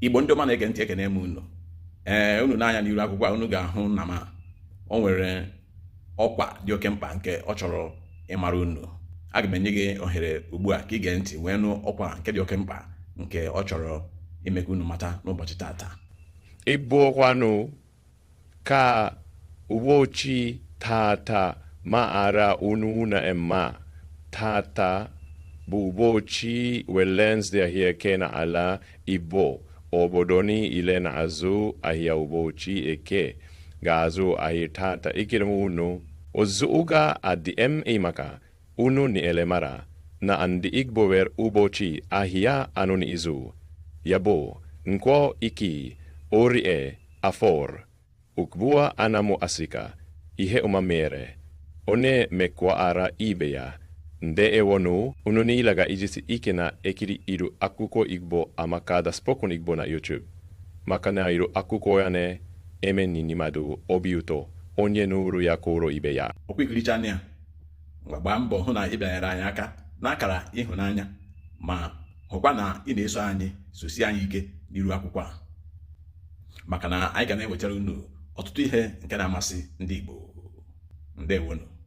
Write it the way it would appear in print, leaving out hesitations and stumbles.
Igbo ndị ọma na-ege ntị ekene m unu. Unu n'anya n'iru akwụkwọ unu ga-ahụ na o nwere ọkwa dị oke mkpa nke ọ chọrọ ịmara unu. Aga m enye gị ohere ugbu a ka ị gee ntị wee nụ ọkwa nke dị oke mkpa nke ọ chọrọ ime ka unu mata n'ụbọchị tata. Ịbụkwanụ ka ụbọchị tata maara unu na-eme. Tata bụ ụbọchị Wednesday ahịa eke na ala Igbo. Obodo niile na-azụ ahịa ụbọchị eke ga-azụ ahịa tata. Ekele m unu ozuga adịm maka unu niile mara na ndị Igbo nwere ụbọchị ahịa anọ n'izu, ya bụ Nkwọ, Iki, Orie, Afọr. Ugbu a ana m asịka ihe ọma mere onye mekwara ibe ya. Ndeewonu, unu niile ga-ejisi ike na ekiri iru akụkọ Igbo Amakada Spoken Igbo na YouTube, maka na iru akụkọ ya na-eme ndị mmadụ obi ụtọ onye nụrụ ya kụrụ ibe ya. Okwu ikiricha anya gbaa mbọ hụ na ị bịanyere anyị aka n'akara ịhụnanya, ma hụkwa na ị na-eso anyị sosi anyị ike n'iru akwụkwọ a, maka na anyị ga na-ewetara unu ọtụtụ ihe nke na-amasị ndị Igbo. Ndewonu.